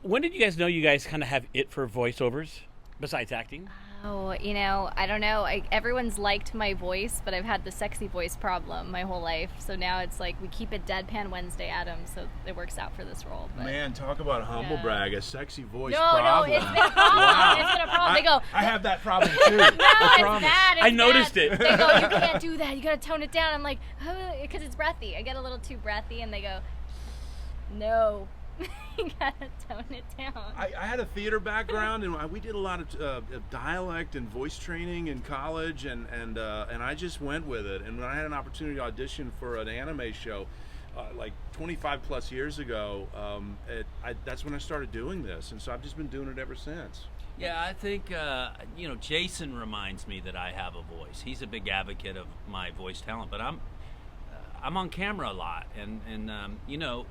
When did you guys know you guys kind of have it for voiceovers besides acting? Oh, I don't know. Everyone's liked my voice, but I've had the sexy voice problem my whole life. So now it's like we keep it deadpan Wednesday Addams, so it works out for this role. But, Man, talk about a humble brag, a sexy voice no, problem. No, it's been a problem. Wow. It's been a problem. They go, I have that problem too. no, I it's promise. bad. I noticed it. They go, you can't do that. You got to tone it down. I'm like, because it's breathy. I get a little too breathy, and they go, no. You gotta tone it down. I had a theater background, and we did a lot of dialect and voice training in college, and I just went with it. And when I had an opportunity to audition for an anime show, like 25 plus years ago, that's when I started doing this, and so I've just been doing it ever since. Yeah, I think Jason reminds me that I have a voice. He's a big advocate of my voice talent, but I'm on camera a lot, and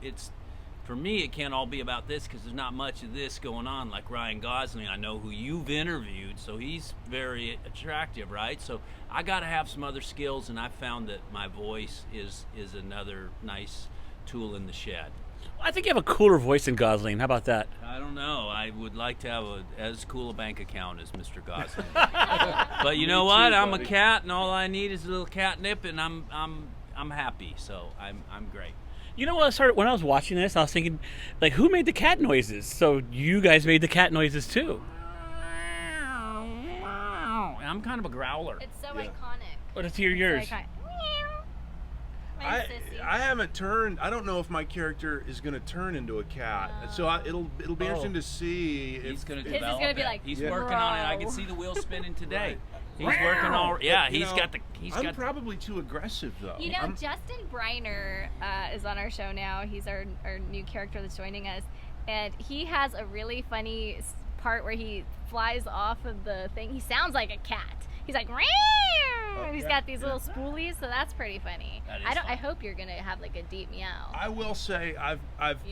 it's. For me, it can't all be about this because there's not much of this going on. Like Ryan Gosling, I know who you've interviewed, so he's very attractive, right? So I got to have some other skills, and I found that my voice is another nice tool in the shed. I think you have a cooler voice than Gosling. How about that? I don't know. I would like to have as cool a bank account as Mr. Gosling. But you know what? I'm a cat, and all I need is a little catnip, and I'm happy. So I'm great. When I was watching this, I was thinking, like, who made the cat noises? So you guys made the cat noises too. I'm kind of a growler. It's so iconic. What is yours? So I haven't turned. I don't know if my character is going to turn into a cat. So it'll be interesting to see. He's going to His is develop gonna be it. like, He's working on it. I can see the wheels spinning today. He's working all. Yeah, I'm probably too aggressive though. Justin Briner is on our show now. He's our new character that's joining us, and he has a really funny part where he flies off of the thing. He sounds like a cat. He's like, he's got these little spoolies, so that's pretty funny. I hope you're gonna have like a deep meow. I will say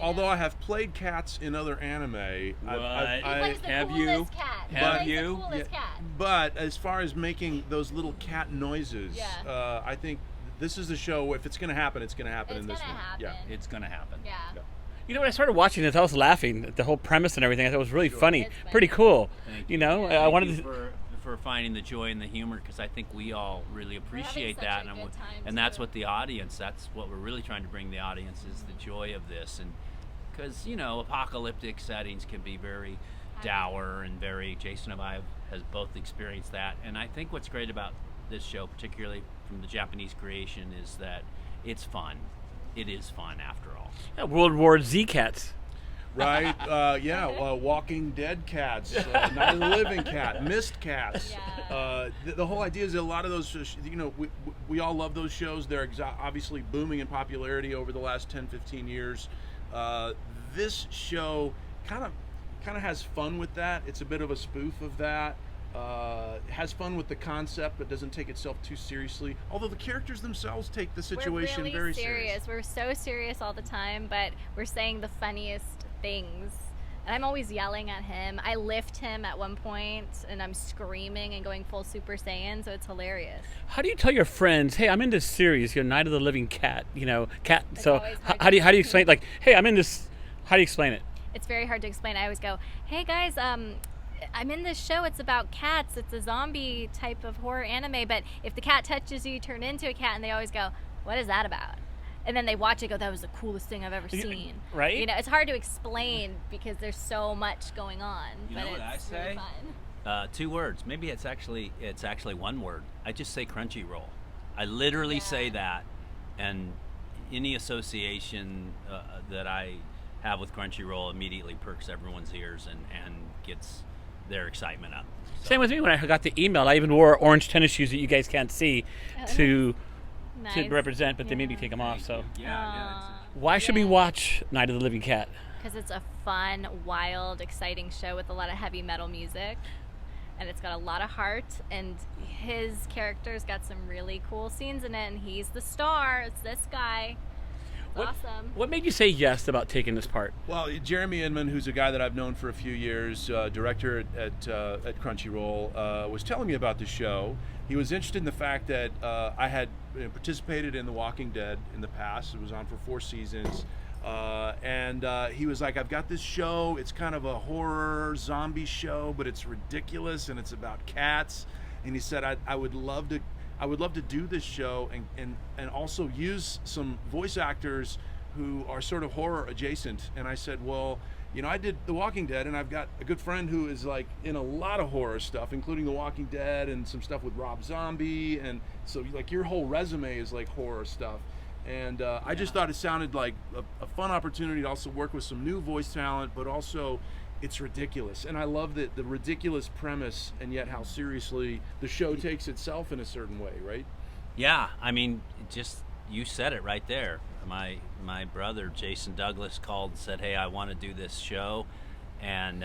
although I have played cats in other anime, He plays the coolest cat. But as far as making those little cat noises, I think this is the show. If it's gonna happen, it's gonna happen in this one. Yeah, it's gonna happen. Yeah. When I started watching this, I was laughing at the whole premise and everything. I thought it was really funny, pretty cool. I wanted to. For finding the joy and the humor, because I think we all really appreciate that, and that's what that's what we're really trying to bring the audience is the joy of this, and because apocalyptic settings can be very dour and Jason and I has both experienced that, and I think what's great about this show, particularly from the Japanese creation, is that it's fun. It is fun after all. Yeah, World War Z cats. Right? Walking Dead cats, Night of the Living Cat, Mist cats. Yeah. The whole idea is that a lot of those, we all love those shows. They're obviously booming in popularity over the last 10, 15 years. This show kind of has fun with that. It's a bit of a spoof of that. Has fun with the concept, but doesn't take itself too seriously. Although the characters themselves take the situation really very serious. We're so serious all the time, but we're saying the funniest things. And I'm always yelling at him. I lift him at one point, and I'm screaming and going full Super Saiyan, so it's hilarious. How do you tell your friends, hey, I'm in this series, Night of the Living Cat, cat? It's so how do you explain, like, hey, I'm in this, how do you explain it? It's very hard to explain. I always go, hey guys, I'm in this show. It's about cats. It's a zombie type of horror anime, but if the cat touches you, you turn into a cat, and they always go, what is that about? And then they watch it, go, that was the coolest thing I've ever seen. Right? It's hard to explain because there's so much going on. You know what I say? Really fun. 2 words. Maybe it's actually 1 word. I just say Crunchyroll. I literally say that, and any association that I have with Crunchyroll immediately perks everyone's ears and gets their excitement up. So. Same with me. When I got the email, I even wore orange tennis shoes that you guys can't see to represent, but they made me take them off. So why should we watch Night of the Living Cat? Because it's a fun, wild, exciting show with a lot of heavy metal music, and it's got a lot of heart, and his character's got some really cool scenes in it, and he's the star. It's this guy. Awesome. What made you say yes about taking this part? Well, Jeremy Inman, who's a guy that I've known for a few years, director at Crunchyroll, was telling me about the show. He was interested in the fact that I had participated in The Walking Dead in the past. It was on for 4 seasons. And he was like, I've got this show. It's kind of a horror zombie show, but it's ridiculous and it's about cats. And he said, I would love to do this show and also use some voice actors who are sort of horror adjacent. And I said, well, you know, I did The Walking Dead, and I've got a good friend who is like in a lot of horror stuff, including The Walking Dead and some stuff with Rob Zombie. And so like your whole resume is like horror stuff. And I just thought it sounded like a fun opportunity to also work with some new voice talent, but also it's ridiculous. And I love the ridiculous premise and yet how seriously the show takes itself in a certain way, right? Yeah, I mean, just you said it right there. My brother, Jason Douglas, called and said, hey, I want to do this show. And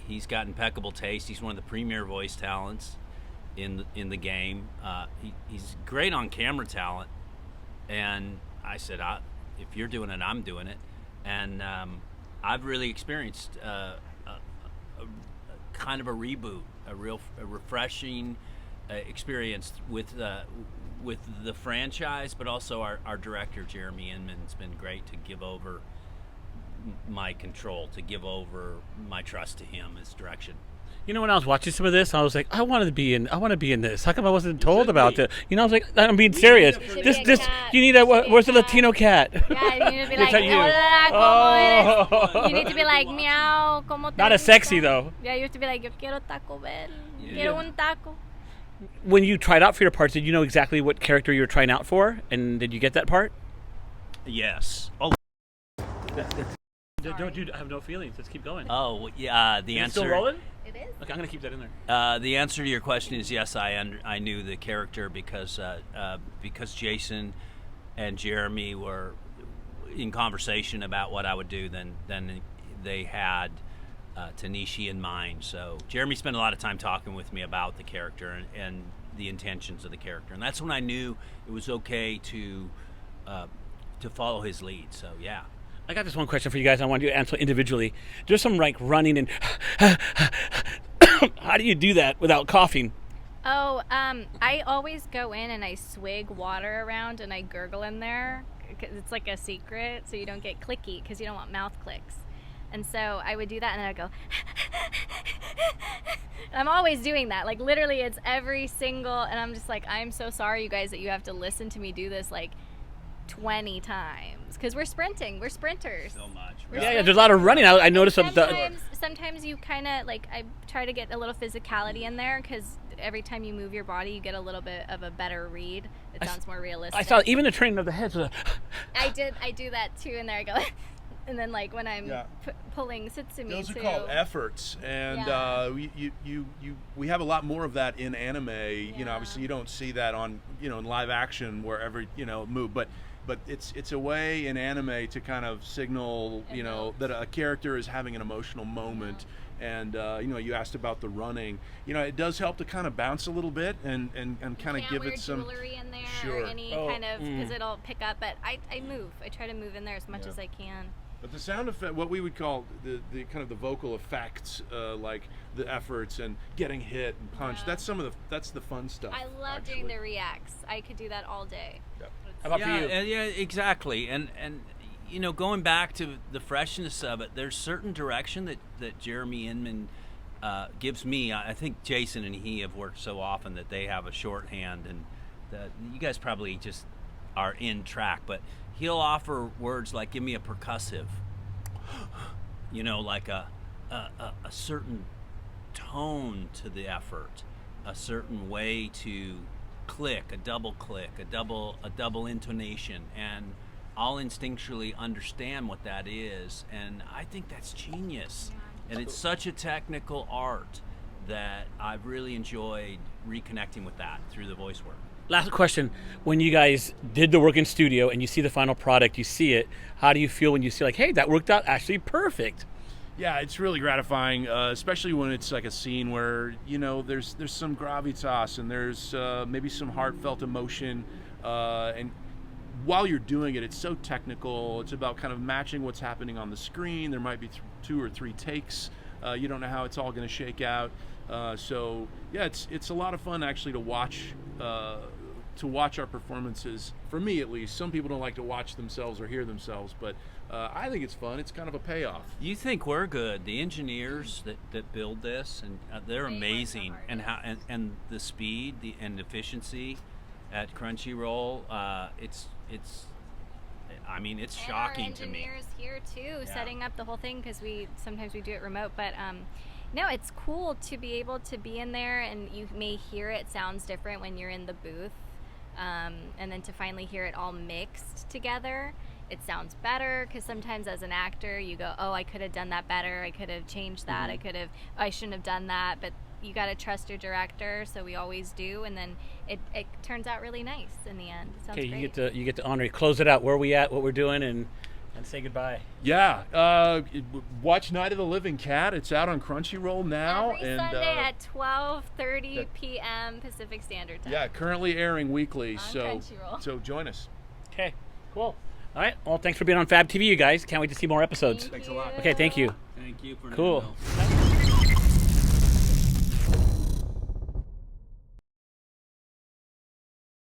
he's got impeccable taste. He's one of the premier voice talents in the game. He's great on camera talent. And I said, if you're doing it, I'm doing it. And I've really experienced a kind of a reboot, a refreshing experience with the franchise, but also our director, Jeremy Inman's been great to give over my control, to give over my trust to him, his direction. You know, when I was watching some of this, I was like, I want to be in this. How come I wasn't told about it? You know, I was like, I'm being serious. You need where's the Latino cat? Yeah, you need to be like, you need to be like, meow, como te Not as sexy though. Yeah, you have to be like, yo quiero Taco Bell, quiero un taco. When you tried out for your parts, did you know exactly what character you were trying out for, and did you get that part? Yes. Oh. Don't you have no feelings? Let's keep going. Oh yeah, the answer. It is. Okay, I'm gonna keep that in there. The answer to your question is yes. I knew the character because Jason and Jeremy were in conversation about what I would do. Then they had Tanishi in mind. So Jeremy spent a lot of time talking with me about the character and the intentions of the character, and that's when I knew it was okay to follow his lead. So yeah. I got this one question for you guys. I want you to answer individually. There's some like running and how do you do that without coughing? Oh, I always go in and I swig water around and I gurgle in there. It's like a secret, so you don't get clicky because you don't want mouth clicks. And so I would do that, and then I'd go. I'm always doing that. Like literally, it's every single. And I'm just like, I'm so sorry, you guys, that you have to listen to me do this like 20 times because we're sprinting. We're sprinters. So much. Yeah, there's a lot of running. I noticed sometimes you kind of like I try to get a little physicality in there because every time you move your body, you get a little bit of a better read. It sounds more realistic. I saw even the training of the head. I do that too, and there I go. And then like when I'm pulling Sitsumi those too. are called efforts, and we have a lot more of that in anime. You know, obviously you don't see that on in live action where every move, but it's a way in anime to kind of signal that a character is having an emotional moment. And you asked about the running. It does help to kind of bounce a little bit and kind of give it some jewelry in there sure. or any kind of because it'll pick up. But I move. I try to move in there as much as I can. But the sound effect, what we would call the kind of the vocal effects, like the efforts and getting hit and punch. That's the fun stuff. I love doing the reacts. I could do that all day. Yep. How about for you? Yeah, exactly. And going back to the freshness of it, there's certain direction that Jeremy Inman gives me. I think Jason and he have worked so often that they have a shorthand, and you guys probably just are in track, but he'll offer words like, give me a percussive, like a certain tone to the effort, a certain way to click, a double intonation, and I'll instinctually understand what that is, and I think that's genius. And it's such a technical art that I've really enjoyed reconnecting with that through the voice work. Last question. When you guys did the work in studio and you see the final product, you see it, how do you feel when you see like, hey, that worked out actually perfect? Yeah, it's really gratifying, especially when it's like a scene where, there's some gravitas and there's maybe some heartfelt emotion. And while you're doing it, it's so technical. It's about kind of matching what's happening on the screen. There might be 2 or 3 takes. You don't know how it's all going to shake out. So, yeah, it's a lot of fun actually to watch to watch our performances. For me, at least, some people don't like to watch themselves or hear themselves, but I think it's fun. It's kind of a payoff. You think we're good? The engineers that build this, and they're amazing, and and the speed, and efficiency at Crunchyroll. It's I mean, it's shocking to me. Our engineers here too, setting up the whole thing, because sometimes we do it remote, but no, it's cool to be able to be in there, and you may hear it sounds different when you're in the booth, and then to finally hear it all mixed together, it sounds better, because sometimes as an actor you go, oh, I could have done that better, I could have changed that, I shouldn't have done that, but you got to trust your director, so we always do, and then it turns out really nice in the end. It sounds great. You get to Henri close it out. Where are we at? What we're doing, and say goodbye. Yeah, watch Night of the Living Cat. It's out on Crunchyroll now. Every Sunday at 12:30 p.m. Pacific Standard Time. Yeah, currently airing weekly. On So Crunchyroll. join us. Okay, cool. All right. Well, thanks for being on FabTV, you guys. Can't wait to see more episodes. Thank Thanks a lot. you. Okay, thank you. Thank you, Fernando. Cool.